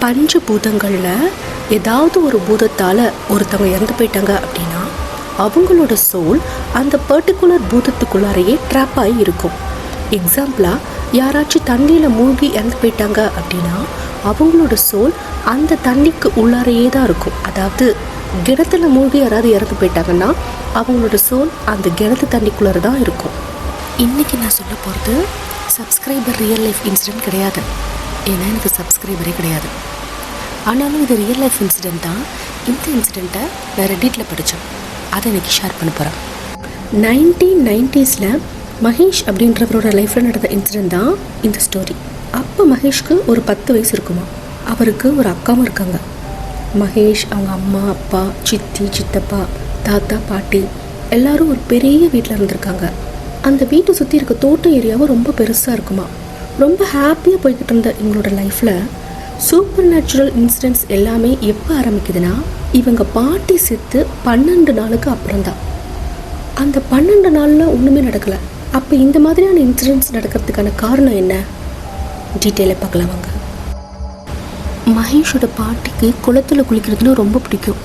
பஞ்சபூதங்களில் ஏதாவது ஒரு பூதத்தால் ஒருத்தவங்க இறந்து போயிட்டாங்க அப்படின்னா அவங்களோட சோல் அந்த பர்டிகுலர் பூதத்துக்குள்ளாரையே ட்ராப் ஆகி இருக்கும். எக்ஸாம்பிளாக யாராச்சும் தண்ணியில் மூழ்கி இறந்து போயிட்டாங்க அப்படின்னா அவங்களோட சோல் அந்த தண்ணிக்கு உள்ளாரையே தான் இருக்கும். அதாவது கிணத்துல மூழ்கி யாராவது இறந்து போயிட்டாங்கன்னா அவங்களோட சோல் அந்த கிணத்து தண்ணிக்குள்ளார தான் இருக்கும். இன்றைக்கி நான் சொல்ல போகிறது சப்ஸ்கிரைபர் ரியல் லைஃப் இன்சிடெண்ட் கிடையாது. ஏன்னா எனக்கு சப்ஸ்கிரைபரே கிடையாது. ஆனாலும் இது ரியல் லைஃப் இன்சிடெண்ட் தான். இந்த இன்சிடெண்ட்டை நான் ரெடிட்டில் படித்தேன். அதை இன்றைக்கி ஷேர் பண்ண போகிறேன். 1990s மகேஷ் அப்படின்றவரோட லைஃப்பில் நடந்த இன்சிடெண்ட் தான் இந்த ஸ்டோரி. அப்போ மகேஷ்க்கு ஒரு 10 வயசு இருக்குமா. அவருக்கு ஒரு அக்காவும் இருக்காங்க. மகேஷ், அவங்க அம்மா, அப்பா, சித்தி, சித்தப்பா, தாத்தா, பாட்டி எல்லோரும் ஒரு பெரிய வீட்டில் இருந்திருக்காங்க. அந்த வீட்டை சுற்றி இருக்க தோட்ட ஏரியாவும் ரொம்ப பெருசாக இருக்குமா. ரொம்ப ஹாப்பியாக போய்கிட்டு இருந்த இவங்களோட லைஃப்பில் சூப்பர் நேச்சுரல் இன்சிடென்ட்ஸ் எல்லாமே எப்போ ஆரம்பிக்குதுன்னா இவங்க பாட்டி செத்து 12 நாளுக்கு அப்புறம்தான். அந்த 12 நாளில் ஒன்றுமே நடக்கலை. அப்போ இந்த மாதிரியான இன்சிடென்ட்ஸ் நடக்கிறதுக்கான காரணம் என்ன? டீட்டெயிலை பார்க்கலாம் வாங்க. மகேஷோட பாட்டிக்கு குளத்தில் குளிக்கிறதுன்னு ரொம்ப பிடிக்கும்.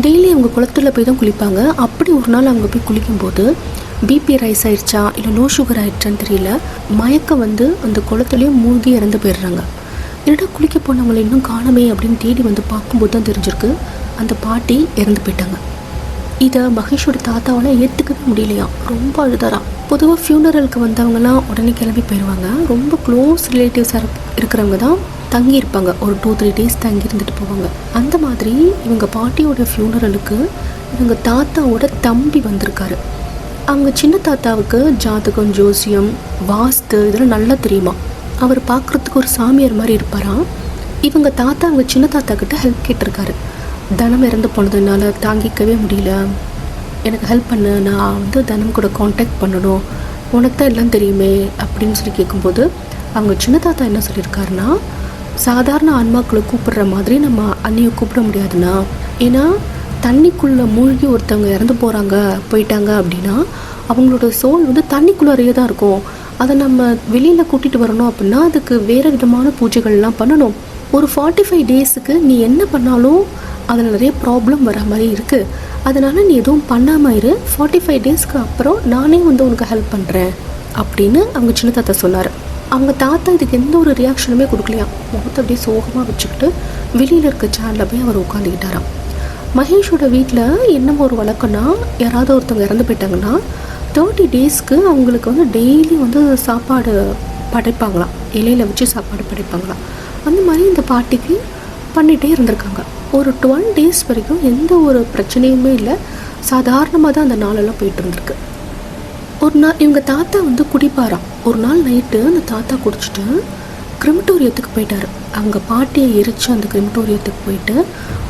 டெய்லி அவங்க குளத்தில் போய் தான் குளிப்பாங்க. அப்படி ஒரு நாள் அவங்க போய் குளிக்கும்போது பிபி ரைஸ் ஆயிடுச்சா இல்லை லோ சுகர் ஆயிடுச்சான்னு தெரியல, மயக்கம் வந்து அந்த குளத்துலேயும் மூழ்கி இறந்து போயிடுறாங்க. என்னடா குளிக்க போனவங்களை இன்னும் காணமே அப்படின்னு தேடி வந்து பார்க்கும்போது தான் தெரிஞ்சிருக்கு அந்த பாட்டி இறந்து போயிட்டாங்க. இதை மகேஷோட தாத்தாவால் ஏற்றுக்கவே முடியலையா. ரொம்ப அழுதாராம். பொதுவாக ஃபியூனரலுக்கு வந்தவங்கலாம் உடனே கிளம்பி போயிடுவாங்க. ரொம்ப க்ளோஸ் ரிலேட்டிவ்ஸாக இருக்கிறவங்க தான் தங்கி இருப்பாங்க. ஒரு 2-3 டேஸ் தங்கி இருந்துட்டு போவாங்க. அந்த மாதிரி இவங்க பாட்டியோட ஃபியூனரலுக்கு இவங்க தாத்தாவோட தம்பி வந்திருக்காரு. அவங்க சின்ன தாத்தாவுக்கு ஜாதகம், ஜோசியம், வாஸ்து இதெல்லாம் நல்லா தெரியுமா. அவர் பார்க்குறதுக்கு ஒரு சாமியார் மாதிரி இருப்பாராம். இவங்க தாத்தா அவங்க சின்ன தாத்தா கிட்ட ஹெல்ப் கேட்டிருக்காரு. தனம் இறந்து போனதுனால தாங்கிக்கவே முடியல, எனக்கு ஹெல்ப் பண்ணு, நான் வந்து தனம் கூட காண்டாக்ட் பண்ணணும், உனக்கு தான் எல்லாம் தெரியுமே அப்படின்னு சொல்லி கேட்கும்போது அவங்க சின்ன தாத்தா என்ன சொல்லியிருக்காருன்னா, சாதாரண ஆன்மாக்களை கூப்பிடுற மாதிரி நம்ம அன்னையை கூப்பிட முடியாதுன்னா, ஏன்னா தண்ணிக்குள்ளே மூழ்கி ஒருத்தவங்க இறந்து போயிட்டாங்க அப்படின்னா அவங்களோட சோல் வந்து தண்ணிக்குள்ளாரையே தான் இருக்கும். அதை நம்ம வெளியில் கூட்டிகிட்டு வரணும் அப்படின்னா அதுக்கு வேறு விதமான பூஜைகள்லாம் பண்ணணும். ஒரு 45 டேஸுக்கு நீ என்ன பண்ணாலும் அதில் நிறைய ப்ராப்ளம் வர மாதிரி இருக்குது. அதனால் நீ எதுவும் பண்ணாமல் இரு, 45 டேஸ்க்கு அப்புறம் நானே வந்து உனக்கு ஹெல்ப் பண்ணுறேன் அப்படின்னு அவங்க சின்ன தாத்தா சொன்னார். அவங்க தாத்தா இதுக்கு எந்த ஒரு ரியாக்ஷனுமே கொடுக்கலையா. முகத்தை அப்படியே சோகமாக வச்சுக்கிட்டு வெளியில் இருக்க சேரில் போய் அவர் உட்காந்துக்கிட்டாராம். மகேஷோட வீட்டில் என்ன ஒரு வழக்கம்னா, யாராவது ஒருத்தவங்க இறந்து போயிட்டாங்கன்னா 30 டேஸ்க்கு அவங்களுக்கு வந்து டெய்லி வந்து சாப்பாடு படைப்பாங்களாம். இலையில் வச்சு சாப்பாடு படைப்பாங்களாம். அந்த மாதிரி இந்த பாட்டிக்கு பண்ணிகிட்டே இருந்திருக்காங்க. ஒரு 12 டேஸ் வரைக்கும் எந்த ஒரு பிரச்சனையுமே இல்லை. சாதாரணமாக தான் அந்த நாளெல்லாம் போயிட்டு இருந்திருக்கு. ஒரு நாள் இவங்க தாத்தா வந்து குடிப்பாராம். ஒரு நாள் நைட்டு அந்த தாத்தா குடிச்சிட்டு கிரிமட்டோரியத்துக்கு போயிட்டார். அவங்க பாட்டியை எரித்து அந்த கிரிமட்டோரியத்துக்கு போயிட்டு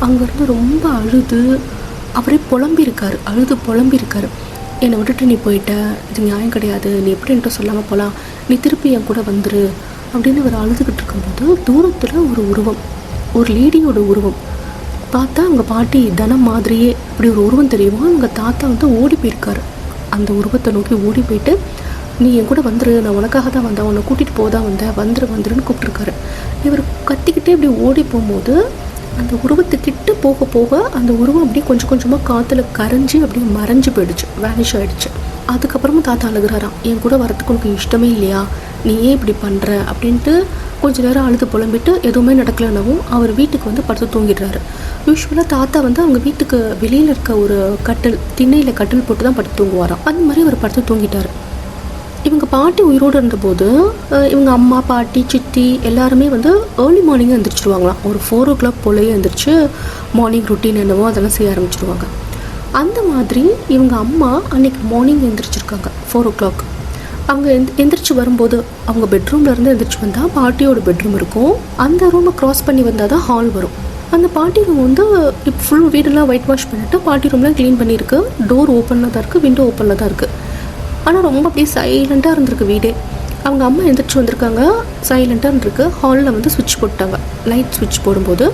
அங்கேருந்து ரொம்ப அழுது அவரே புலம்பியிருக்காரு. என்னை விட்டுட்டு நீ போயிட்ட, இது நியாயம் கிடையாது, நீ எப்படி என்கிட்ட சொல்லாமல் போகலாம், நீ திருப்பி என் கூட வந்துரு அப்படின்னு அவர் அழுதுகிட்டு இருக்கும்போது தூரத்தில் ஒரு உருவம், ஒரு லேடியோட உருவம் பார்த்தா அவங்க பாட்டி தனம் மாதிரியே அப்படி ஒரு உருவம் தெரியுமா. அவங்க தாத்தா வந்து ஓடி போயிருக்காரு. அந்த உருவத்தை நோக்கி ஓடி போயிட்டு, நீ என் கூட வந்துரு, நான் உனக்காக தான் வந்தேன், உன்னை கூட்டிகிட்டு போதான் வந்தேன், வந்துருன்னு கூப்பிட்டுருக்காரு. இவர் கத்திக்கிட்டே அப்படி ஓடி போகும்போது அந்த உருவத்துக்கிட்ட போக போக அந்த உருவம் அப்படியே கொஞ்சம் கொஞ்சமாக காற்றுல கரைஞ்சி அப்படியே மறைஞ்சு போயிடுச்சு, வேனிஷ் ஆகிடுச்சு. அதுக்கப்புறமும் தாத்தா அழுகிறாராம், என் கூட வரத்துக்கு உனக்கு இஷ்டமே இல்லையா, நீ ஏன் இப்படி பண்ணுற அப்படின்ட்டு கொஞ்சம் நேரம் அழுது புலம்பிட்டு எதுவுமே நடக்கலைனாவும் அவர் வீட்டுக்கு வந்து படுத்து தூங்கிடுறாரு. யூஸ்வலாக தாத்தா வந்து அவங்க வீட்டுக்கு வெளியில் இருக்க ஒரு திண்ணையில் கட்டில் போட்டு தான் படுத்து தூங்குவாராம். அந்த மாதிரி அவர் படுத்து தூங்கிட்டார். இவங்க பாட்டி உயிரோடு இருந்தபோது இவங்க அம்மா, பாட்டி, சித்தி எல்லாருமே வந்து ஏர்லி மார்னிங்காக எழுந்திரிச்சிருவாங்களாம். ஒரு 4 o'clock போலயே எழுந்திரிச்சு மார்னிங் ரொட்டீன் என்னவோ அதெல்லாம் செய்ய ஆரம்பிச்சிருவாங்க. அந்த மாதிரி இவங்க அம்மா அன்றைக்கி மார்னிங் எழுந்திரிச்சிருக்காங்க 4 o'clock. அவங்க எந்திரிச்சு வரும்போது அவங்க பெட்ரூம்லேருந்து எந்திரிச்சு வந்தால் பாட்டியோட பெட்ரூம் இருக்கும். அந்த ரூமை க்ராஸ் பண்ணி வந்தால் தான் ஹால் வரும். அந்த பாட்டி ரூம் வந்து இப்போ ஃபுல் வீடெல்லாம் ஒயிட் வாஷ் பண்ணிவிட்டு பாட்டி ரூம்லாம் க்ளீன் பண்ணியிருக்கு. டோர் ஓப்பனில் தான் இருக்குது, விண்டோ ஓப்பனில் தான் இருக்குது. ஆனால் ரொம்ப அப்படியே சைலண்ட்டாக இருந்திருக்கு வீடே. அவங்க அம்மா எந்திரிச்சு வந்திருக்காங்க, சைலண்ட்டாக இருந்திருக்கு. ஹாலில் வந்து சுவிட்ச் போட்டாங்க. லைட் சுவிட்ச் போடும்போது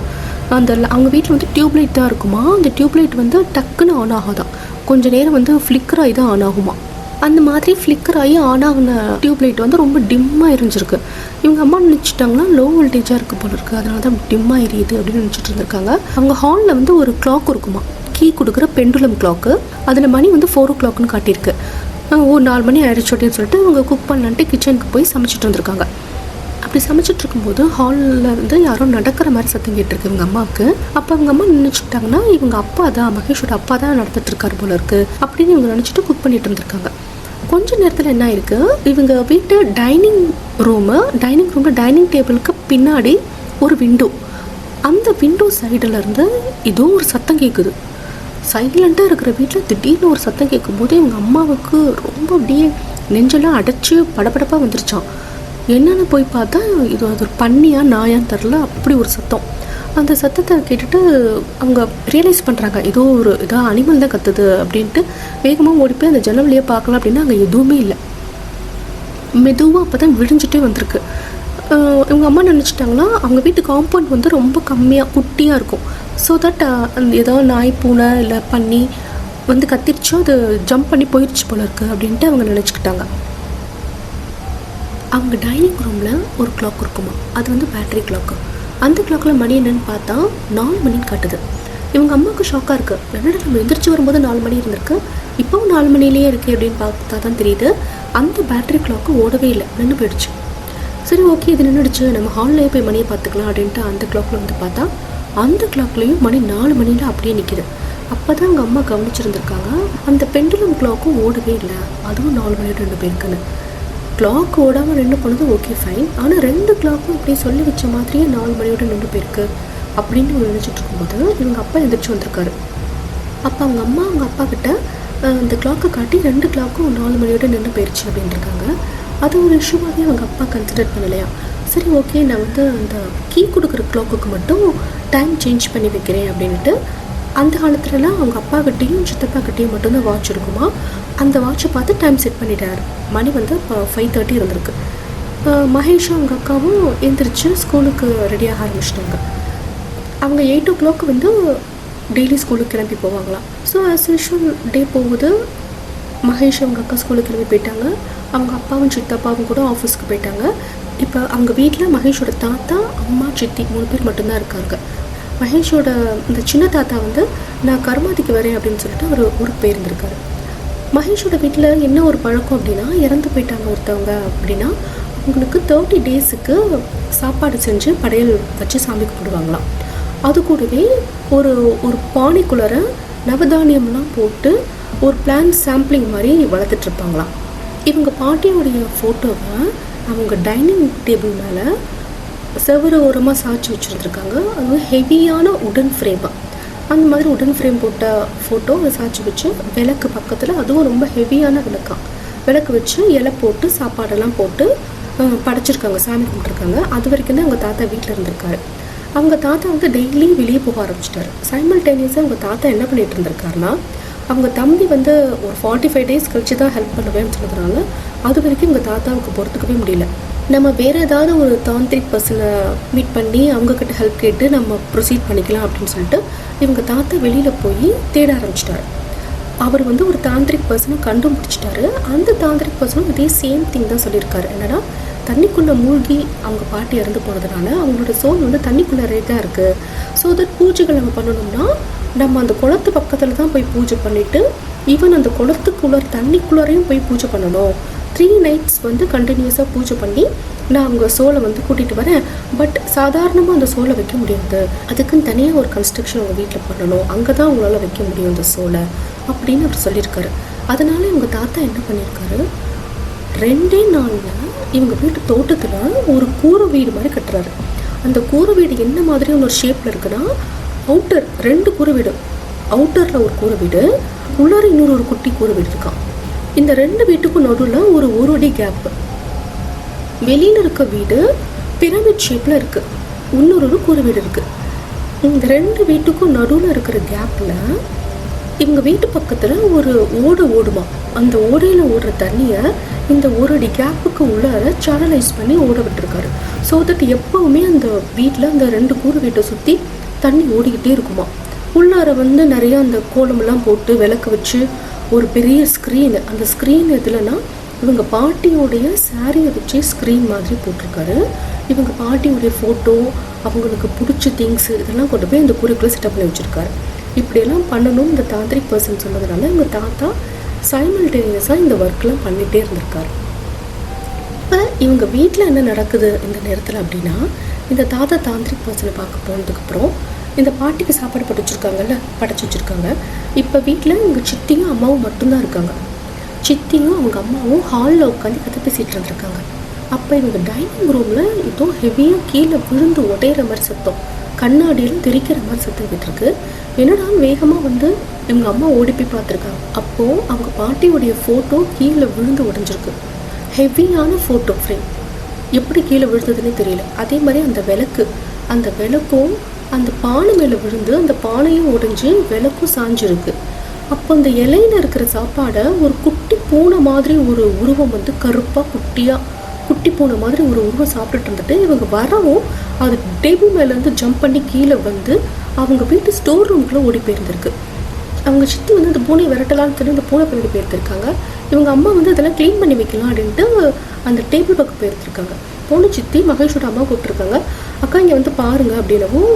அவங்க வீட்டில் வந்து டியூப்லைட் தான் இருக்குமா. அந்த டியூப்லைட் வந்து டக்குன்னு ஆன் ஆகாதான், கொஞ்சம் நேரம் வந்து ஃப்ளிக்கர் ஆகி தான் ஆன் ஆகுமா. அந்த மாதிரி ஃப்ளிக்கர் ஆகி ஆன் ஆகின டியூப் லைட் வந்து ரொம்ப டிம்மாக எரிஞ்சிருக்கு. இவங்க அம்மா நினச்சிட்டாங்கன்னா லோ வோல்டேஜாக இருக்குது போல இருக்குது, அதனால தான் டிம்மாக எரியுது அப்படின்னு நினச்சிட்டு இருந்திருக்காங்க. அவங்க ஹாலில் வந்து ஒரு கிளாக் இருக்குமா, கீ கொடுக்குற பெண்டுலம் கிளாக்கு. அதில் மணி வந்து 4 o'clockனு காட்டியிருக்கு. 4 மணி ஆயிடுச்சு அப்படின்னு சொல்லிட்டு அவங்க குக் பண்ணலான்ட்டு கிச்சனுக்கு போய் சமைச்சிட்டு வந்திருக்காங்க. அப்படி சமைச்சிட்டு இருக்கும்போது ஹாலில் வந்து யாரோ நடக்கிற மாதிரி சத்தம் கேட்டிருக்கு இவங்க அம்மாவுக்கு. அப்போ அவங்க அம்மா நினச்சிக்கிட்டாங்கன்னா இவங்க அப்பா தான், மகேஷோட அப்பா தான் நடந்துட்டு இருக்காரு போல இருக்குது அப்படின்னு இவங்க நினச்சிட்டு குக் பண்ணிட்டு இருந்திருக்காங்க. கொஞ்ச நேரத்தில் என்ன ஆயிருக்கு, இவங்க வீட்டு டைனிங் ரூமில் டைனிங் டேபிளுக்கு பின்னாடி ஒரு விண்டோ, அந்த விண்டோ சைடில் இருந்து ஏதோ ஒரு சத்தம் கேட்குது. சைலண்ட்டாக இருக்கிற வீட்டில் திடீர்னு ஒரு சத்தம் கேட்கும்போது இவங்க அம்மாவுக்கு ரொம்ப அப்படியே நெஞ்செல்லாம் அடைச்சி படபடப்பாக வந்துருச்சான். என்னென்னு போய் பார்த்தா இது அது ஒரு பன்னியா நாயான்னு தெரில, அப்படி ஒரு சத்தம். அந்த சத்தத்தை கேட்டுட்டு அவங்க ரியலைஸ் பண்ணுறாங்க ஏதோ அனிமல் தான் கத்துது அப்படின்ட்டு வேகமாக ஓடி போய் அந்த ஜன்னல் பார்க்கலாம் அப்படின்னா அங்கே எதுவுமே இல்லை. மெதுவாக அப்போ தான் விடிஞ்சிட்டே வந்திருக்கு. இவங்க அம்மா நினச்சிட்டாங்கன்னா அவங்க வீட்டு காம்பவுண்ட் வந்து ரொம்ப கம்மியாக குட்டியாக இருக்கும். ஸோ தட் ஏதாவது நாய் பூனை இல்லை பண்ணி வந்து கத்திரிச்சோ அது ஜம்ப் பண்ணி போயிடுச்சு போல இருக்குது அப்படின்ட்டு அவங்க நினச்சிக்கிட்டாங்க. அவங்க டைனிங் ரூமில் ஒரு கிளாக் இருக்குமா, அது வந்து பேட்டரி கிளாக்கு. அந்த கிளாக்கில் மணி என்னன்னு பார்த்தா 4 மணின்னு காட்டுது. இவங்க அம்மாவுக்கு ஷாக்காக இருக்குது, என்னடா நம்ம எந்திரிச்சு வரும்போது 4 மணி இருந்திருக்கு, இப்போவும் 4 மணிலேயே இருக்குது அப்படின்னு பார்த்தா தான் தெரியுது அந்த பேட்டரி கிளாக்கு ஓடவே இல்லை, நின்று போயிடுச்சு. சரி ஓகே, இது நின்றுடுச்சு, நம்ம ஹால்லேயே போய் மணியை பார்த்துக்கலாம் அப்படின்ட்டு அந்த கிளாக்கில் வந்து பார்த்தா அந்த கிளாக்லேயும் மணி 4 மணியில் அப்படியே நிற்கிது. அப்போ தான் அவங்க அம்மா கவனிச்சிருந்துருக்காங்க, அந்த பெண்டுலம் கிளாக்கும் ஓடவே இல்லை, அதுவும் 4 மணியோட 2 பேருக்குன்னு. கிளாக் ஓடாமல் 2 போனது ஓகே ஃபைன், ஆனால் 2 கிளாக்கும் அப்படியே சொல்லி வச்ச மாதிரியே 4 மணியோட 2 பேருக்கு அப்படின்னு நினச்சிட்டு இருக்கும்போது இவங்க அப்பா எந்திரிச்சு வந்திருக்காரு. அப்போ அவங்க அம்மா அவங்க அப்பா கிட்ட அந்த கிளாக்கை காட்டி 2 கிளாக்கும் 4 மணியோட 2 போயிடுச்சு அப்படின்ட்டுருக்காங்க. அது ஒரு இஷ்யூவாகவே அவங்க அப்பா கன்சிடர் பண்ணலையா. சரி ஓகே, நான் வந்து அந்த கீ கொடுக்குற கிளாக்குக்கு மட்டும் டைம் சேஞ்ச் பண்ணி வைக்கிறேன் அப்படின்ட்டு. அந்த காலத்துலலாம் அவங்க அப்பாக்கிட்டேயும் சித்தப்பாக்கிட்டேயும் மட்டும்தான் வாட்ச் இருக்குமா, அந்த வாட்சை பார்த்து டைம் செட் பண்ணிட்டாரு. மணி வந்து இப்போ 5:30 இருந்திருக்கு. மகேஷும் அவங்க அக்காவும் எந்திரிச்சு ஸ்கூலுக்கு ரெடியாக ஆரம்பிச்சிட்டாங்க. அவங்க 8 o'clock வந்து டெய்லி ஸ்கூலுக்கு கிளம்பி போவாங்களாம். ஸோ ஆஸ் யூஷுவல் டே போகுது. மகேஷ் அவங்க அக்கா ஸ்கூலுக்கு கிளம்பி போயிட்டாங்க, அவங்க அப்பாவும் சித்தப்பாவும் கூட ஆஃபீஸ்க்கு போயிட்டாங்க. இப்போ அவங்க வீட்டில் மகேஷோட தாத்தா, அம்மா, சித்தி 3 பேர் மட்டும்தான் இருக்காங்க. மகேஷோட இந்த சின்ன தாத்தா வந்து நான் கருமாதிக்கு வரேன் அப்படின்னு சொல்லிட்டு அவர் ஊருக்கு போயிருந்திருக்காரு. மகேஷோட வீட்டில் என்ன ஒரு பழக்கம் அப்படின்னா, இறந்து போயிட்டாங்க ஒருத்தவங்க அப்படின்னா அவங்களுக்கு 30 daysக்கு சாப்பாடு செஞ்சு படையல் வச்சு சாமி கும்பிடுவாங்களாம். அது கூடவே ஒரு ஒரு பானைக்குள்ளர நவதானியம்லாம் போட்டு ஒரு பிளான்ட் சாம்பிளிங் மாதிரி வளர்த்துட்ருப்பாங்களாம். இவங்க பாட்டியோடைய ஃபோட்டோவை அவங்க டைனிங் டேபிள் மேலே செவரு ஓரமாக சாய்ச்சி வச்சுருந்துருக்காங்க. அது ஹெவியான உடன் ஃப்ரேமாக, அந்த மாதிரி உடன் ஃப்ரேம் போட்ட ஃபோட்டோ அதை சாய்ச்சி வச்சு விளக்கு பக்கத்தில், அதுவும் ரொம்ப ஹெவியான விளக்கு வச்சு இலை போட்டு சாப்பாடெல்லாம் போட்டு படைச்சிருக்காங்க, சாமி கும்பிட்ருக்காங்க. அது வரைக்கும் தான் அவங்க தாத்தா வீட்டில் இருந்திருக்காரு. அவங்க தாத்தா வந்து டெய்லி வெளியே போக ஆரம்பிச்சிட்டாரு. சைமல்டேனியஸாக அவங்க தாத்தா என்ன பண்ணிட்டு இருந்திருக்காருன்னா, அவங்க தம்பி வந்து ஒரு 45 days கழிச்சு தான் ஹெல்ப் பண்ணுவேன்னு சொல்கிறதுனால அது வரைக்கும் எங்கள் தாத்தாவுக்கு பொறுத்துக்கவே முடியல. நம்ம வேறு ஏதாவது ஒரு தாந்திரிக் பர்சனை மீட் பண்ணி அவங்கக்கிட்ட ஹெல்ப் கேட்டு நம்ம ப்ரொசீட் பண்ணிக்கலாம் அப்படின்னு சொல்லிட்டு இவங்க தாத்தா வெளியில் போய் தேட ஆரம்பிச்சிட்டாரு. அவர் வந்து ஒரு தாந்திரிக் பர்சனை கண்டுபிடிச்சிட்டாரு. அந்த தாந்திரிக் பர்சனும் இதே சேம் திங் தான் சொல்லியிருக்காரு. என்னன்னா, தண்ணிக்குள்ளே மூழ்கி அவங்க பாட்டி இறந்து போனதுனால அவங்களோட சோல் வந்து தண்ணிக்குள்ளே தான் இருக்குது. ஸோ தட் பூஜைகள் நம்ம பண்ணணும்னா நம்ம அந்த குளத்து பக்கத்தில் தான் போய் பூஜை பண்ணிவிட்டு ஈவன் அந்த தண்ணிக்குள்ளரையும் போய் பூஜை பண்ணணும். 3 nights வந்து கண்டினியூஸாக பூஜை பண்ணி நான் அவங்க சோலை வந்து கூட்டிகிட்டு வரேன். பட் சாதாரணமாக அந்த சோலை வைக்க முடியாது, அதுக்குன்னு தனியாக ஒரு கன்ஸ்ட்ரக்ஷன் அவங்க வீட்டில் பண்ணணும், அங்கே தான் அவங்களால வைக்க முடியும் அந்த சோலை அப்படின்னு அவர் சொல்லியிருக்காரு. அதனால் இவங்க தாத்தா என்ன பண்ணியிருக்காரு, 2 நாளில் இவங்க வீட்டு தோட்டத்தில் ஒரு கூரை வீடு மாதிரி கட்டுறாரு. அந்த கூரை வீடு என்ன மாதிரி ஒரு ஷேப்பில் இருக்குன்னா, அவுட்டர் 2 கூரை வீடு, அவுட்டரில் ஒரு கூரை வீடு, உள்ளார இன்னொரு குட்டி கூரை வீடு இருக்கான். இந்த 2 வீட்டுக்கும் நடுவில் ஒரு அடி கேப்பு. வெளியில் இருக்க வீடு பிரமிட் ஷேப்பில் இருக்குது, இன்னொரு கூரை வீடு இருக்குது. இந்த 2 வீட்டுக்கும் நடுவில் இருக்கிற கேப்பில் இவங்க வீட்டு பக்கத்தில் ஒரு ஓடுமா. அந்த ஓடையில் ஓடுற தண்ணியை இந்த அடி கேப்புக்கு உள்ளார சேனலைஸ் பண்ணி ஓட விட்டுருக்காரு. ஸோ தட் எப்போவுமே அந்த வீட்டில் அந்த 2 கூரை வீட்டை சுற்றி தண்ணி ஓடிக்கிட்டே இருக்குமா. உள்ளார வந்து நிறையா அந்த கோலமெல்லாம் போட்டு விளக்கு வச்சு ஒரு பெரிய ஸ்க்ரீனு, அந்த ஸ்க்ரீன் எதுலன்னா இவங்க பாட்டியோடைய சாரியை வச்சு ஸ்க்ரீன் மாதிரி போட்டிருக்காரு. இவங்க பாட்டியோடைய ஃபோட்டோ, அவங்களுக்கு பிடிச்ச திங்ஸு இதெல்லாம் கொண்டு போய் இந்த கூரைக்குள்ளே செட்டப் பண்ணி வச்சுருக்காரு. இப்படியெல்லாம் பண்ணணும் இந்த தாந்திரிக் பர்சன் சொன்னதுனால எங்கள் தாத்தா சைமல்டேனியஸாக இந்த ஒர்க்லாம் பண்ணிகிட்டே இருந்திருக்காரு. இப்போ இவங்க வீட்டில் என்ன நடக்குது இந்த நேரத்தில் அப்படின்னா, இந்த தாத்தா தாந்திரிக் பர்சனை பார்க்க போனதுக்கப்புறம் இந்த பாட்டிக்கு சாப்பாடு படைச்சி வச்சுருக்காங்க. இப்போ வீட்டில் எங்கள் சித்தியும் அம்மாவும் மட்டும்தான் இருக்காங்க. சித்தியும் அவங்க அம்மாவும் ஹாலில் உட்காந்து கதை பேசிகிட்டு இருந்திருக்காங்க. அப்போ இவங்க டைனிங் ரூமில் ஏதோ ஹெவியாக கீழே விழுந்து உடையிற மாதிரி சத்தம், கண்ணாடியில் தெரிக்கிற மாதிரி சத்தம் கேட்டிருக்கு. என்னடா வேகமாக வந்து இவங்க அம்மா ஓடி போய் பார்த்துருக்காங்க. அப்போது அவங்க பாட்டியோடைய ஃபோட்டோ கீழே விழுந்து உடஞ்சிருக்கு. ஹெவியான ஃபோட்டோ ஃப்ரேம் எப்படி கீழே விழுந்ததுன்னே தெரியல. அதே மாதிரி அந்த விளக்கும் அந்த பானை மேலே விழுந்து அந்த பானையும் உடைஞ்சு விளக்கும் சாஞ்சிருக்கு. அப்போ அந்த இலையில் இருக்கிற சாப்பாடை ஒரு குட்டி பூனை மாதிரி ஒரு உருவம் வந்து கருப்பாக குட்டி பூனை மாதிரி ஒரு உருவம் சாப்பிட்டுட்டு இருந்துட்டு இவங்க வரவும் அது டேபிள் மேலேருந்து ஜம்ப் பண்ணி கீழே வந்து அவங்க வீட்டு ஸ்டோர் ரூம்குள்ளே ஓடி போயிருந்திருக்கு. அவங்க சித்தி வந்து அந்த பூனையை விரட்டலான்னு சொல்லி அந்த பூனை பின்னாடி போயிருந்திருக்காங்க. இவங்க அம்மா வந்து அதெல்லாம் க்ளீன் பண்ணி வைக்கலாம் அப்படின்ட்டு அந்த டேபிள் பக்கம் போயிருந்திருக்காங்க. போன சித்தி மகேஷோட அம்மா கூப்பிட்டுருக்காங்க. அக்கா இங்கே வந்து பாருங்கள் அப்படின்னவும்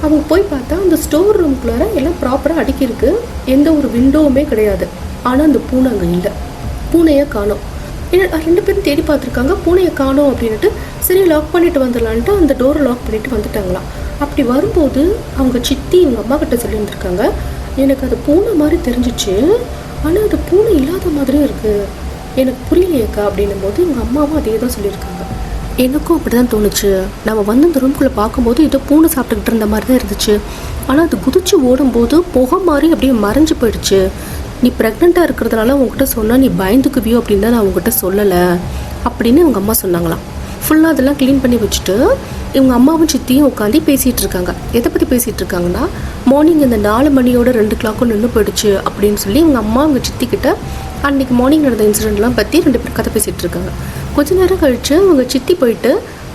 அவங்க போய் பார்த்தா அந்த ஸ்டோர் ரூம்குள்ளார எல்லாம் ப்ராப்பராக அடுக்கியிருக்கு. எந்த ஒரு விண்டோவுமே கிடையாது. ஆனால் அந்த பூனை அங்கே இல்லை. பூனையை காணோம். ரெண்டு பேரும் தேடி பார்த்துருக்காங்க, பூனையை காணோம் அப்படின்ட்டு சரி லாக் பண்ணிட்டு வந்துடலான்ட்டு அந்த டோரை லாக் பண்ணிட்டு வந்துட்டாங்களாம். அப்படி வரும்போது அவங்க சித்தி இவங்க அம்மா கிட்ட சொல்லியிருந்திருக்காங்க, எனக்கு அது பூனை மாதிரி தெரிஞ்சிச்சு, ஆனால் அது பூனை இல்லாத மாதிரியும் இருக்குது, எனக்கு புரியலையேக்கா அப்படின்னும் போது இவங்க அம்மாவும் அதே தான் சொல்லியிருக்காங்க. எனக்கும் அப்படி தான் தோணுச்சு. நம்ம வந்து இந்த ரூம்குள்ளே பார்க்கும்போது ஏதோ பூனை சாப்பிட்டுக்கிட்டு இருந்த மாதிரி தான் இருந்துச்சு. ஆனால் அது குதிச்சு ஓடும்போது புகை மாதிரி அப்படியே மறைஞ்சு போயிடுச்சு. நீ ப்ரெக்னெண்ட்டாக இருக்கிறதுனால உங்ககிட்ட சொன்னால் நீ பயந்துக்குவியோ அப்படின்னு தான் நான் உங்ககிட்ட சொல்லலை அப்படின்னு இவங்க அம்மா சொன்னாங்களாம். ஃபுல்லாக அதெல்லாம் க்ளீன் பண்ணி வச்சுட்டு இவங்க அம்மாவும் சித்தியும் உட்காந்து பேசிகிட்டு இருக்காங்க. எதை பற்றி பேசிகிட்டு இருக்காங்கன்னா, மார்னிங் இந்த 4 மணியோட 2 கிளாக்கும் நின்று போயிடுச்சு அப்படின்னு சொல்லி இவங்க அம்மா அவங்க சித்திக்கிட்ட அன்றைக்கி மார்னிங் நடந்த இன்சிடெண்ட்லாம் பற்றி 2 பேர் கதை பேசிகிட்டு இருக்காங்க. கொஞ்ச நேரம் கழித்து அவங்க சித்தி போயிட்டு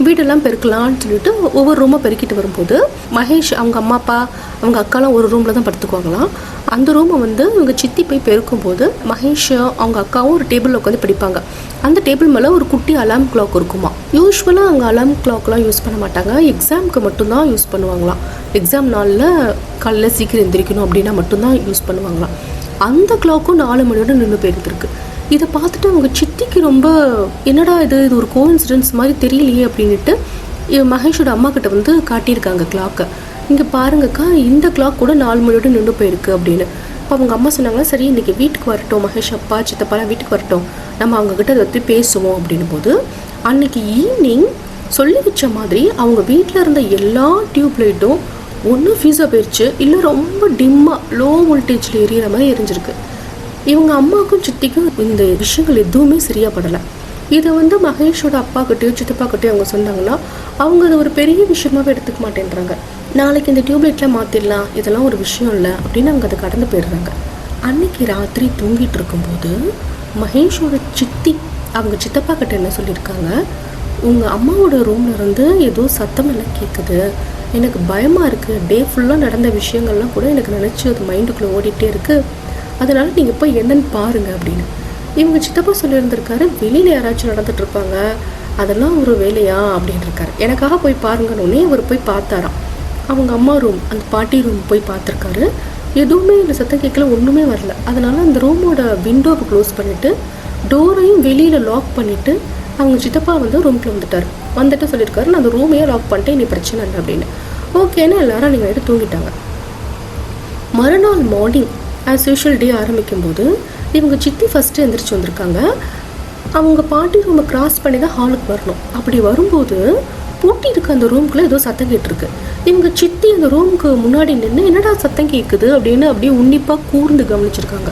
வீடெல்லாம் பெருக்கலான்னு சொல்லிட்டு ஒவ்வொரு ரூமாக பெருக்கிட்டு வரும்போது மகேஷ் அவங்க அம்மா அப்பா அவங்க அக்காலாம் ஒரு ரூமில் தான் படுத்துக்குவாங்களாம். அந்த ரூமை வந்து இவங்க சித்தி போய் பெருக்கும்போது மகேஷ் அவங்க அக்காவும் ஒரு டேபிளில் உட்காந்து படிப்பாங்க. அந்த டேபிள் மேலே ஒரு குட்டி அலார்ம் கிளாக் இருக்குமா. யூஸ்வலாக அவங்க அலார்ம் கிளாக்லாம் யூஸ் பண்ண மாட்டாங்க, எக்ஸாமுக்கு மட்டும்தான் யூஸ் பண்ணுவாங்களாம். எக்ஸாம் நாளில் காலையில் சீக்கிரம் எந்திரிக்கணும் அப்படின்னா மட்டும்தான் யூஸ் பண்ணுவாங்களாம். அந்த கிளாக்கும் 4 மணியோட நின்று போயிருந்துருக்கு. இதை பார்த்துட்டு அவங்க சித்திக்கு ரொம்ப என்னடா இது ஒரு கோஇன்சிடென்ஸ் மாதிரி தெரியலையே அப்படின்ட்டு மகேஷோட அம்மா கிட்ட வந்து காட்டியிருக்காங்க கிளாக்கை. இங்கே பாருங்கக்கா, இந்த கிளாக் கூட 4 மணியோட நின்று போயிருக்கு அப்படின்னு. இப்போ அவங்க அம்மா சொன்னாங்களா, சரி இன்றைக்கி வீட்டுக்கு வரட்டும், மகேஷ் அப்பா சித்தப்பாலாம் வீட்டுக்கு வரட்டும், நம்ம அவங்கக்கிட்ட அதை பற்றி பேசுவோம் அப்படின்னும் போது அன்றைக்கி ஈவினிங் சொல்லி வச்ச மாதிரி அவங்க வீட்டில் இருந்த எல்லா டியூப் லைட்டும் ஒன்று ஃபியூஸாக போயிடுச்சு, இல்லை ரொம்ப டிம்மாக லோ வோல்டேஜில் எரியிற மாதிரி எரிஞ்சிருக்கு. இவங்க அம்மாவுக்கும் சித்திக்கும் இந்த விஷயங்கள் எதுவுமே சரியாக படலை. இதை வந்து மகேஷோட அப்பாக்கிட்டையோ சித்தப்பாக்கிட்டையோ அவங்க சொன்னாங்கன்னா அவங்க அதை ஒரு பெரிய விஷயமாகவே எடுத்துக்க மாட்டேன்றாங்க. நாளைக்கு இந்த டியூப்லைட்லாம் மாற்றிடலாம், இதெல்லாம் ஒரு விஷயம் இல்லை அப்படின்னு அவங்க அதை கடந்து போயிடுறாங்க. அன்னைக்கு ராத்திரி தூங்கிட்டு இருக்கும்போது மகேஷோட சித்தி அவங்க சித்தப்பா கிட்ட என்ன சொல்லியிருக்காங்க, உங்கள் அம்மாவோட ரூம்ல இருந்து ஏதோ சத்தம் எல்லாம் கேட்குது, எனக்கு பயமாக இருக்குது, டே ஃபுல்லாக நடந்த விஷயங்கள்லாம் கூட எனக்கு நினச்சி அது மைண்டுக்குள்ளே ஓடிட்டே இருக்குது, அதனால் நீங்கள் போய் என்னன்னு பாருங்கள் அப்படின்னு. இவங்க சித்தப்பா சொல்லியிருந்திருக்காரு, வெளியில் யாராச்சும் நடந்துகிட்ருப்பாங்க, அதெல்லாம் ஒரு வேலையா அப்படின்னு இருக்காரு. எனக்காக போய் பாருங்கன்னு அவர் போய் பார்த்தாராம். அவங்க அம்மா ரூம் அந்த பாட்டி ரூம் போய் பார்த்துருக்காரு. எதுவுமே இந்த சத்தம் கேட்கல, ஒன்றுமே வரல. அதனால் அந்த ரூமோட விண்டோவை க்ளோஸ் பண்ணிவிட்டு டோரையும் வெளியில் லாக் பண்ணிவிட்டு அவங்க சித்தப்பா வந்து ரூம்குள்ளே வந்துட்டு சொல்லியிருக்காரு, நான் அந்த ரூமையே லாக் பண்ணிட்டு இனி பிரச்சனை இல்லை அப்படின்னு. ஓகேன்னு எல்லாரும் நீங்கள் எடுத்து தூங்கிட்டாங்க. மறுநாள் மார்னிங் ஆஸ் யூஷுவல் டே ஆரம்பிக்கும் போது இவங்க சித்தி ஃபஸ்ட்டு எந்திரிச்சு வந்திருக்காங்க. அவங்க பாட்டி ரூமை கிராஸ் பண்ணி தான் ஹாலுக்கு வரணும். அப்படி வரும்போது பூட்டி இருக்க அந்த ரூம்குள்ளே ஏதோ சத்தம் கேட்டிருக்கு. இவங்க சித்தி அந்த ரூமுக்கு முன்னாடி நின்று என்னடா சத்தம் கேட்குது அப்படின்னு அப்படியே உன்னிப்பாக கூர்ந்து கவனிச்சிருக்காங்க.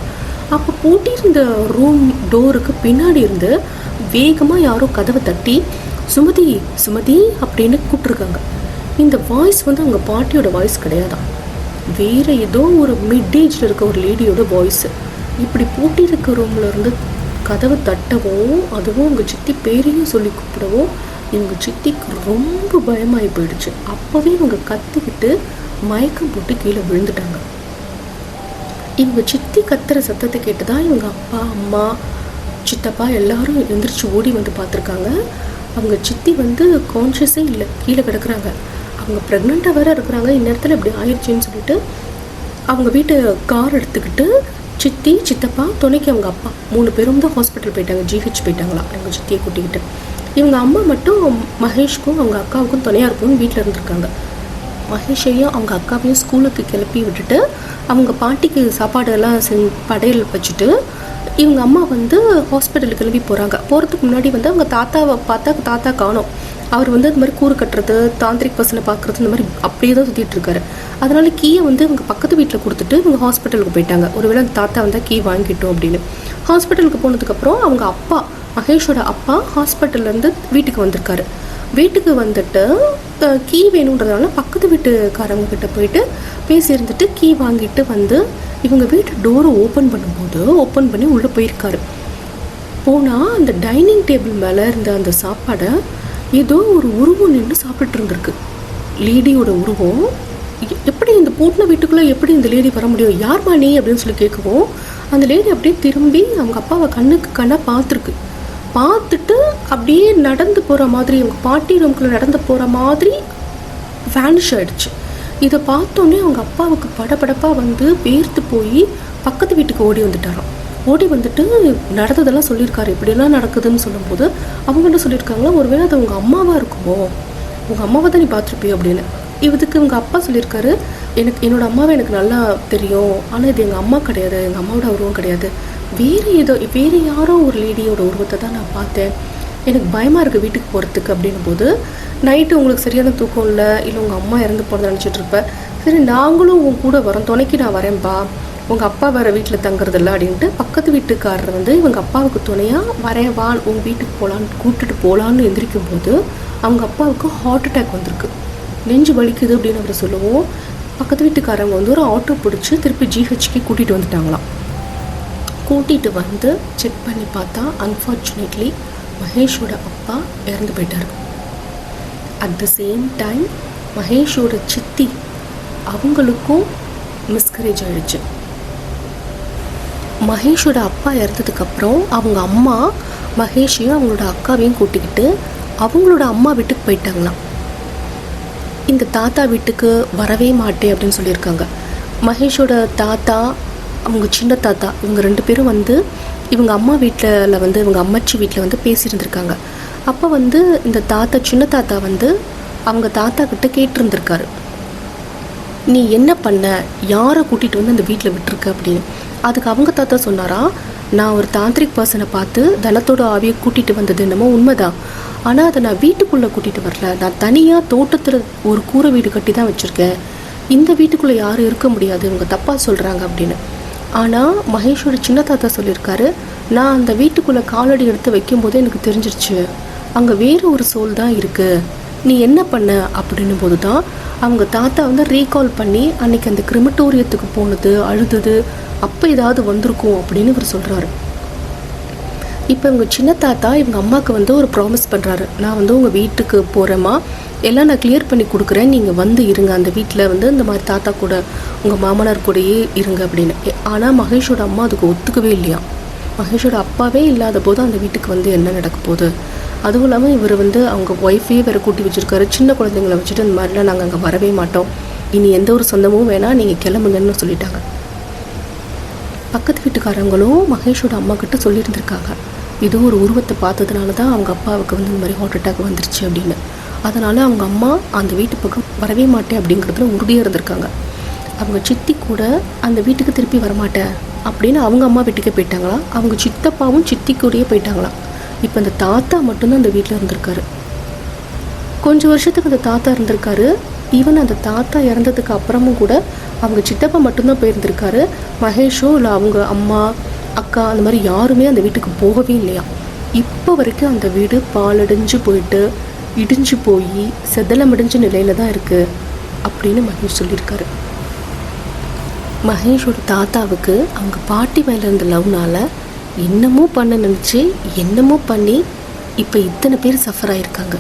அப்போ பூட்டியிருந்த ரூம் டோருக்கு பின்னாடி இருந்து வேகமாக யாரோ கதவை தட்டி சுமதி சுமதி அப்படின்னு கூப்பிட்ருக்காங்க. இந்த வாய்ஸ் வந்து அவங்க பாட்டியோட வாய்ஸ் கிடையாதான், வேறு ஏதோ ஒரு மிட் ஏஜில் இருக்க ஒரு லேடியோட வாய்ஸு. இப்படி பூட்டி இருக்க ரூமில் இருந்து கதவை தட்டவும் அதுவும் உங்கள் சித்தி பேரையும் சொல்லி கூப்பிடவும் இவங்க சித்திக்கு ரொம்ப பயமாகி போயிடுச்சு. அப்போவே இவங்க கத்திக்கிட்டு மயக்கம் போட்டு கீழே விழுந்துட்டாங்க. இவங்க சித்தி கத்துற சத்தத்தை கேட்டு தான் இவங்க அப்பா அம்மா சித்தப்பா எல்லாரும் எந்திரிச்சு ஓடி வந்து பார்த்துருக்காங்க. அவங்க சித்தி வந்து கான்ஷியஸே இல்லை, கீழே கிடக்குறாங்க. அவங்க ப்ரெக்னெண்ட்டாக வேறு இருக்கிறாங்க. இந்நேரத்தில் இப்படி ஆயிடுச்சுன்னு சொல்லிட்டு அவங்க வீட்டு கார் எடுத்துக்கிட்டு சித்தி சித்தப்பா துணைக்கு அவங்க அப்பா 3 பேரும் தான் ஹாஸ்பிட்டல் போயிட்டாங்க, ஜிஹெச் போயிட்டாங்களாம் அவங்க சித்தியை கூட்டிக்கிட்டு. இவங்க அம்மா மட்டும் மகேஷ்க்கும் அவங்க அக்காவுக்கும் துணையாக இருக்கும்னு வீட்டில் இருந்திருக்காங்க. மகேஷையும் அவங்க அக்காவையும் ஸ்கூலுக்கு கிளப்பி விட்டுட்டு அவங்க பாட்டிக்கு சாப்பாடெல்லாம் படையல் வச்சுட்டு இவங்க அம்மா வந்து ஹாஸ்பிட்டலுக்கு கிளம்பி போகிறாங்க. போகிறதுக்கு முன்னாடி வந்து அவங்க தாத்தாவை பார்த்தா தாத்தா காணோம். அவர் வந்து இந்த மாதிரி கூறு கட்டுறது, தாந்திரிக் பர்சனை பார்க்குறது, இந்த மாதிரி அப்படியே தான் சுற்றிட்டு இருக்காரு. அதனால கீயை வந்து இவங்க பக்கத்து வீட்டில் கொடுத்துட்டு இவங்க ஹாஸ்பிட்டலுக்கு போயிட்டாங்க. ஒருவேளை அந்த தாத்தா வந்தால் கீ வாங்கிட்டோம் அப்படின்னு. ஹாஸ்பிட்டலுக்கு போனதுக்கப்புறம் அவங்க அப்பா மகேஷோட அப்பா ஹாஸ்பிட்டல்லேருந்து வீட்டுக்கு வந்திருக்காரு. வீட்டுக்கு வந்துட்டு கீ வேணுன்றதுனால பக்கத்து வீட்டுக்காரங்க கிட்ட போயிட்டு பேசியிருந்துட்டு கீ வாங்கிட்டு வந்து இவங்க வீட்டு டோரை ஓப்பன் பண்ணி உள்ளே போயிருக்காரு. போனால் அந்த டைனிங் டேபிள் மேலே இருந்த அந்த சாப்பாடை ஏதோ ஒரு உருவம் நின்று சாப்பிட்டு இருந்திருக்கு. லேடியோட உருவம். எப்படி இந்த பூட்டின வீட்டுக்குள்ளே எப்படி இந்த லேடி வர முடியும், யார் நீ அப்படின்னு சொல்லி கேட்கவும் அந்த லேடி அப்படியே திரும்பி அவங்க அப்பாவை கண்ணுக்கு கண்ணாக பார்த்துட்டு அப்படியே நடந்து போகிற மாதிரி, அவங்க பாட்டி ரூம்குள்ளே நடந்து போகிற மாதிரி வேனிஷ் ஆகிடுச்சு. இதை பார்த்தோன்னே அவங்க அப்பாவுக்கு படபடப்பாக வந்து வேர்த்து போய் பக்கத்து வீட்டுக்கு ஓடி வந்துட்டாராம். ஓடி வந்துட்டு நடந்ததெல்லாம் சொல்லியிருக்காரு. இப்படியெல்லாம் நடக்குதுன்னு சொல்லும்போது அவங்க என்ன சொல்லியிருக்காங்களா, ஒருவேளை அது உங்கள் அம்மாவாக இருக்குமோ, உங்கள் அம்மாவை தான் நீ பார்த்துருப்பியோ அப்படின்னு. இதுக்கு இவங்க அப்பா சொல்லியிருக்காரு, என்னோடய அம்மாவை எனக்கு நல்லா தெரியும், ஆனால் இது எங்கள் அம்மா கிடையாது, எங்கள் அம்மாவோட உருவம் கிடையாது, வேறு யாரோ ஒரு லேடியோட உருவத்தை தான் நான் பார்த்தேன், எனக்கு பயமாக இருக்குது வீட்டுக்கு போகிறதுக்கு அப்படின்னும் போது, நைட்டு உங்களுக்கு சரியான தூக்கம் இல்லை உங்கள் அம்மா இறந்து போகிறத நினச்சிட்டு இருப்பேன், சரி நாங்களும் உன் கூட வரோம், துணைக்கு நான் வரேன்ப்பா, உங்கள் அப்பா வேறு வீட்டில் தங்குறதில்ல அப்படின்ட்டு பக்கத்து வீட்டுக்காரர் வந்து இவங்க அப்பாவுக்கு துணையாக வரேன் வா உங்கள் வீட்டுக்கு கூப்பிட்டுட்டு போகலான்னு எந்திரிக்கும் போது அவங்க அப்பாவுக்கு ஹார்ட் அட்டாக் வந்திருக்கு. நெஞ்சு வலிக்குது அப்படின்னு அவர் சொல்லுவோம். பக்கத்து வீட்டுக்காரங்க வந்து ஒரு ஆட்டோ பிடிச்சி திருப்பி ஜிஹெச்க்கு கூட்டிகிட்டு வந்துட்டாங்களாம். கூட்டிகிட்டு வந்து செக் பண்ணி பார்த்தா அன்ஃபார்ச்சுனேட்லி மகேஷோட அப்பா இறந்து போயிட்டார். அட் த சேம் டைம் மகேஷோட சித்தி அவங்களுக்கும் மிஸ்கரேஜ் ஆயிடுச்சு. மகேஷோட அப்பா இறந்ததுக்கப்புறம் அவங்க அம்மா மகேஷையும் அவங்களோட அக்காவையும் கூட்டிக்கிட்டு அவங்களோட அம்மா வீட்டுக்கு போயிட்டாங்களாம். இந்த தாத்தா வீட்டுக்கு வரவே மாட்டேன் அப்படின்னு சொல்லியிருக்காங்க. மகேஷோட தாத்தா அவங்க சின்ன தாத்தா இவங்க 2 பேரும் வந்து இவங்க அம்மா வீட்டில் வந்து இவங்க அம்மாச்சி வீட்டில் வந்து பேசியிருந்திருக்காங்க. அப்போ வந்து இந்த தாத்தா சின்ன தாத்தா வந்து அவங்க தாத்தா கிட்ட கேட்டிருந்திருக்காரு, நீ என்ன பண்ண, யாரை கூட்டிகிட்டு வந்து அந்த வீட்டில் விட்டுருக்க அப்படின்னு. அதுக்கு அவங்க தாத்தா சொன்னாரா, நான் ஒரு தாந்திரிக் பர்சனை பார்த்து தனத்தோட ஆவியை கூட்டிகிட்டு வந்தது என்னமோ உண்மைதான், ஆனால் அதை நான் வீட்டுக்குள்ளே கூட்டிகிட்டு வரல, நான் தனியாக தோட்டத்தில் ஒரு கூரை வீடு கட்டி தான் வச்சுருக்கேன், இந்த வீட்டுக்குள்ளே யாரும் இருக்க முடியாது, இவங்க தப்பாக சொல்கிறாங்க அப்படின்னு. ஆனால் மகேஷோட சின்ன தாத்தா சொல்லியிருக்காரு, நான் அந்த வீட்டுக்குள்ளே காலடி எடுத்து வைக்கும்போதே எனக்கு தெரிஞ்சிருச்சு அங்கே வேறு ஒரு சோல் தான் இருக்குது, நீ என்ன பண்ண அப்படின்னும் போது தான் அவங்க தாத்தா வந்து ரீகால் பண்ணி அன்றைக்கி அந்த கிரிமட்டோரியத்துக்கு போனது, அழுதது, அப்போ ஏதாவது வந்திருக்கும் அப்படின்னு இவர் சொல்கிறாரு. இப்போ இவங்க சின்ன தாத்தா இவங்க அம்மாவுக்கு வந்து ஒரு ப்ராமிஸ் பண்ணுறாரு, நான் வந்து உங்கள் வீட்டுக்கு போகிறேம்மா, எல்லாம் நான் கிளியர் பண்ணி கொடுக்குறேன், நீங்கள் வந்து இருங்க, அந்த வீட்டில் வந்து இந்த மாதிரி தாத்தா கூட உங்கள் மாமனார் கூடயே இருங்க அப்படின்னு. ஆனால் மகேஷோட அம்மா அதுக்கு ஒத்துக்கவே இல்லையா. மகேஷோட அப்பாவே இல்லாத போது அந்த வீட்டுக்கு வந்து என்ன நடக்க போகுது, அதுவும் இல்லாமல் இவர் வந்து அவங்க ஒய்ஃபையே வேறு கூட்டி வச்சுருக்காரு, சின்ன குழந்தைங்களை வச்சுட்டு இந்த மாதிரிலாம் நாங்கள் அங்கே வரவே மாட்டோம், இனி எந்த ஒரு சொந்தமும் வேணாம், நீங்கள் கிளம்புங்கன்னு சொல்லிட்டாங்க. பக்கத்து வீட்டுக்காரங்களும் மகேஷோட அம்மா கிட்ட சொல்லியிருந்திருக்காங்க, இது ஒரு உருவத்தை பார்த்ததுனால தான் அவங்க அப்பாவுக்கு வந்து இந்த மாதிரி ஹார்ட் அட்டாக் வந்துருச்சு அப்படின்னு. அதனால் அவங்க அம்மா அந்த வீட்டு பக்கம் வரவே மாட்டேன் அப்படிங்கிறதுல உறுதியாக இருந்திருக்காங்க. அவங்க சித்தி கூட அந்த வீட்டுக்கு திருப்பி வரமாட்டேன் அப்படின்னு அவங்க அம்மா வீட்டுக்கே போயிட்டாங்களா, அவங்க சித்தப்பாவும் சித்தி கூடயே போயிட்டாங்களாம். இப்போ அந்த தாத்தா மட்டும்தான் அந்த வீட்டில் இருந்திருக்காரு. கொஞ்சம் வருஷத்துக்கு அந்த தாத்தா இருந்திருக்காரு. ஈவன் அந்த தாத்தா இறந்ததுக்கு அப்புறமும் கூட அவங்க சித்தப்பா மட்டும்தான் போயிருந்திருக்காரு. மகேஷோ இல்லை அவங்க அம்மா அக்கா அந்த மாதிரி யாருமே அந்த வீட்டுக்கு போகவே இல்லையா. இப்போ வரைக்கும் அந்த வீடு பாலடைஞ்சு போயிட்டு இடிஞ்சு போய் செதலமிடிஞ்ச நிலையில தான் இருக்குது அப்படின்னு மகேஷ் சொல்லியிருக்காரு. மகேஷோட தாத்தாவுக்கு அவங்க பாட்டி மேலே இருந்த லவ்னால் என்னமோ பண்ண நினச்சி என்னமோ பண்ணி இப்போ இத்தனை பேர் சஃபர் ஆகியிருக்காங்க.